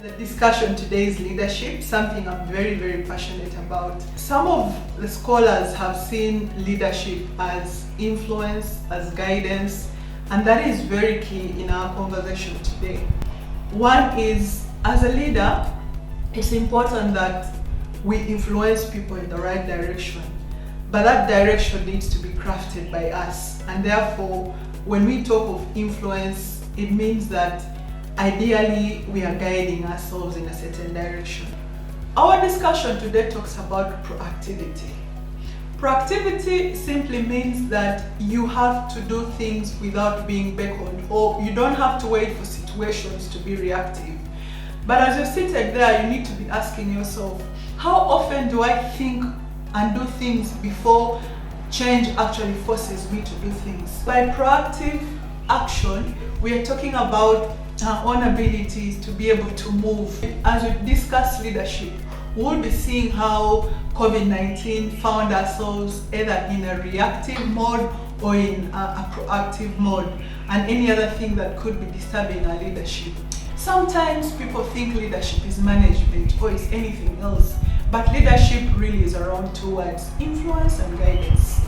The discussion today is leadership, something I'm very, very passionate about. Some of the scholars have seen leadership as influence, as guidance, and that is very key in our conversation today. One is, as a leader, it's important that we influence people in the right direction, but that direction needs to be crafted by us. And therefore, when we talk of influence, it means that ideally we are guiding ourselves in a certain direction. Our discussion today talks about proactivity. Proactivity simply means that you have to do things without being beckoned, or you don't have to wait for situations to be reactive. But as you're seated there, you need to be asking yourself, how often do I think and do things before change actually forces me to do things? By proactive action, we are talking about our own abilities to be able to move. As we discuss leadership, we'll be seeing how COVID-19 found ourselves either in a reactive mode or in a proactive mode, and any other thing that could be disturbing our leadership. Sometimes people think leadership is management or is anything else, but leadership really is around two words: influence and guidance.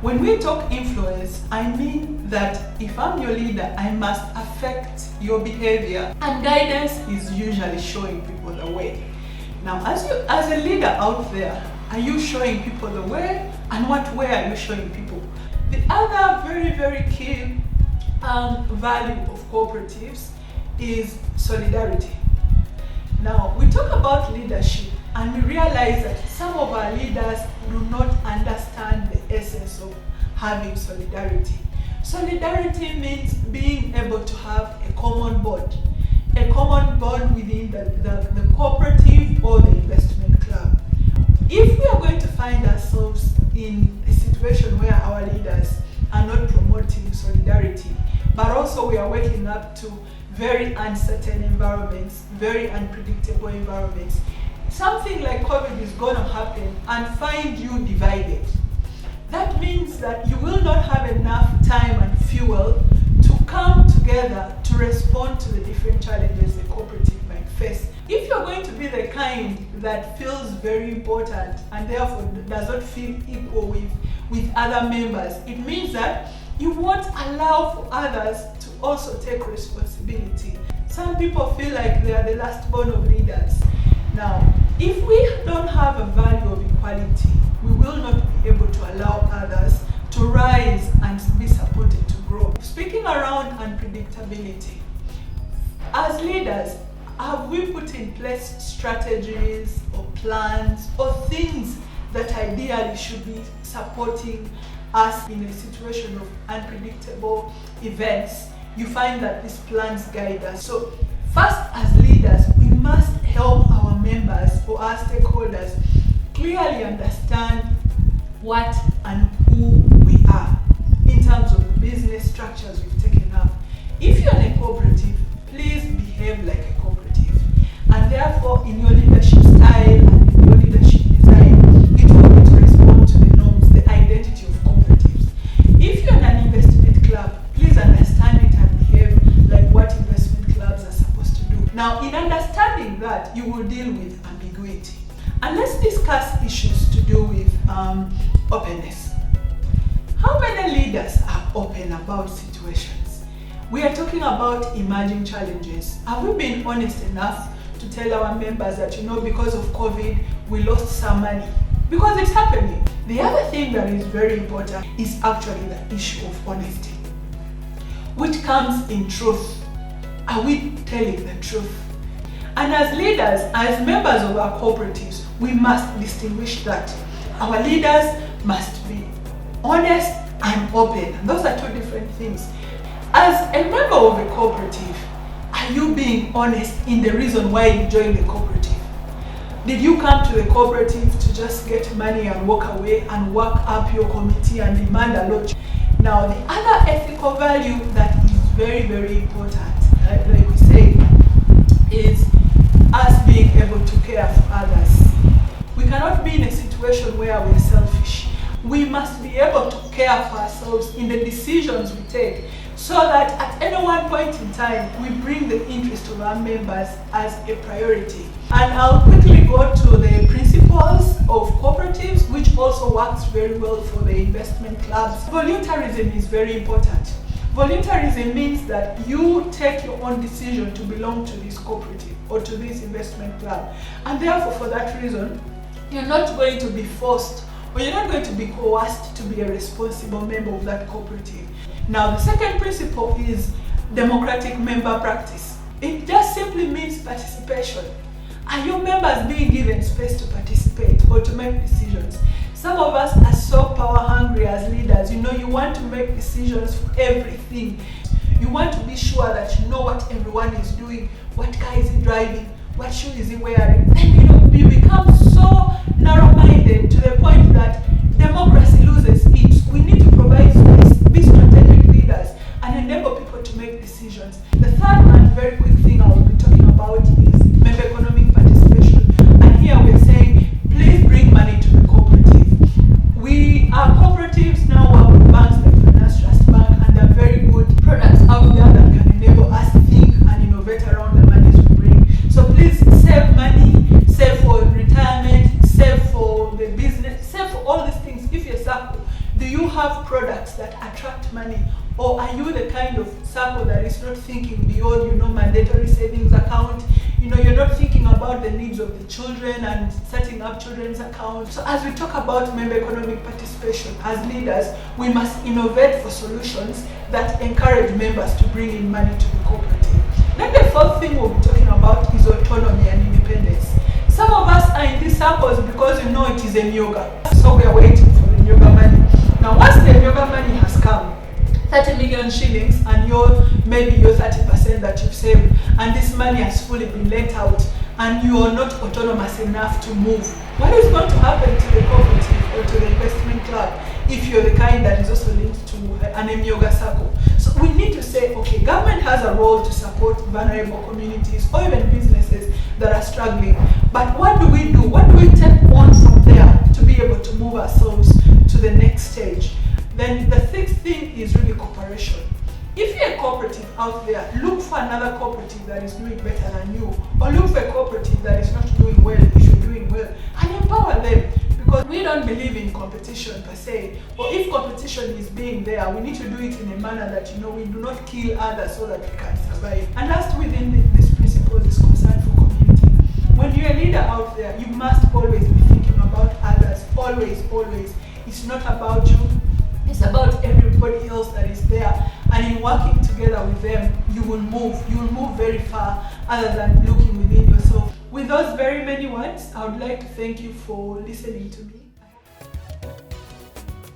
When we talk influence, I mean that if I'm your leader, I must affect your behavior, and guidance is usually showing people the way. Now, as a leader out there, are you showing people the way, and what way are you showing people? The other very, very key value of cooperatives is solidarity. Now, we talk about leadership, and we realize that some of our leaders do not understand the essence of having solidarity. Solidarity means being able to have a common bond within the cooperative or the investment club. If we are going to find ourselves in a situation where our leaders are not promoting solidarity, but also we are waking up to very uncertain environments, very unpredictable environments, something like COVID is going to happen and find you divided. That means that you will not have enough time and fuel to come together to respond to the different challenges the cooperative might face. If you're going to be the kind that feels very important and therefore does not feel equal with other members, it means that you won't allow for others to also take responsibility. Some people feel like they are the last born of leaders. Now, if we don't have a value of equality, we will not be able to allow others to rise and be supported to grow. Speaking around unpredictability, as leaders, have we put in place strategies or plans or things that ideally should be supporting us in a situation of unpredictable events? You find that these plans guide us. So first, as leaders, we must help our members or our stakeholders clearly understand what and who we are in terms of the business structures we've taken up. If you're in a cooperative, please behave like a cooperative. And therefore, in your leadership style and in your leadership design, it will be to respond to the norms, the identity of cooperatives. If you're in an investment club, please understand it and behave like what investment clubs are supposed to do. Now, in understanding that, you will deal with ambiguity. And let's discuss issues to do with openness. How many leaders are open about situations? We are talking about emerging challenges. Have we been honest enough to tell our members that, because of COVID, we lost some money? Because it's happening. The other thing that is very important is actually the issue of honesty, which comes in truth. Are we telling the truth? And as leaders, as members of our cooperatives, we must distinguish that. Our leaders must be honest and open. And those are two different things. As a member of a cooperative, are you being honest in the reason why you joined the cooperative? Did you come to the cooperative to just get money and walk away and work up your committee and demand a lot? Now, the other ethical value that is very, very important, like we say, is us being able to care for others. We cannot be in a situation where we're selfish. we must be able to care for ourselves in the decisions we take, so that at any one point in time, we bring the interest of our members as a priority. And I'll quickly go to the principles of cooperatives, which also works very well for the investment clubs. Voluntarism is very important. Voluntarism means that you take your own decision to belong to this cooperative or to this investment club. And therefore, for that reason, you're not going to be forced or you're not going to be coerced to be a responsible member of that cooperative. Now, the second principle is democratic member practice. It just simply means participation. Are your members being given space to participate or to make decisions? Some of us are so power hungry as leaders. You want to make decisions for everything. You want to be sure that you know what everyone is doing, what car is he driving, what shoe is he wearing. Then you become so narrow-minded to the point that democracy loses it. We need to provide space, be strategic leaders, and enable people to make decisions. The third and very quick thing I will be talking about is member economic participation. And here we are saying, please bring money to the cooperative. We are cooperatives now, work with banks like Finance Trust Bank, and there are very good products out there that can enable us to think and innovate around the monies we bring. So please save money, save for retirement, save for the business, save for all these things. If you're SACCO, do you have products that attract money? Or are you the kind of SACCO that is not thinking beyond, mandatory savings account? You're not thinking about the needs of the children and setting up children's accounts. So as we talk about member economic participation, as leaders, we must innovate for solutions that encourage members to bring in money to the cooperative. Then the fourth thing we'll be talking about is autonomy and independence. Some of us are in these SACCOs because it is a myoga. So we are waiting for the myoga money. Now once the myoga money has come, 30 million shillings, and maybe your 30% that you've saved, and this money has fully been lent out, and you are not autonomous enough to move. What is going to happen to the cooperative or to the investment club if you're the kind that is also linked to an Amyoga SACCO? So we need to say, okay, government has a role to support vulnerable communities or even businesses that are struggling. But what do we do? What do we take on from there to be able to move ourselves to the next stage? Then the sixth thing is really cooperation. If you're a cooperative out there, look for another cooperative that is doing better than you, or look for a cooperative that is not doing well if you're doing well, and empower them. Because we don't believe in competition per se, or if competition is being there, we need to do it in a manner that we do not kill others so that we can survive. And last within this principle is concern for community. When you're a leader out there, you must always be thinking about others. Always, always. It's not about you. It's about everybody else that is there, and in working together with them, you will move very far other than looking within yourself. With those very many words, I would like to thank you for listening to me.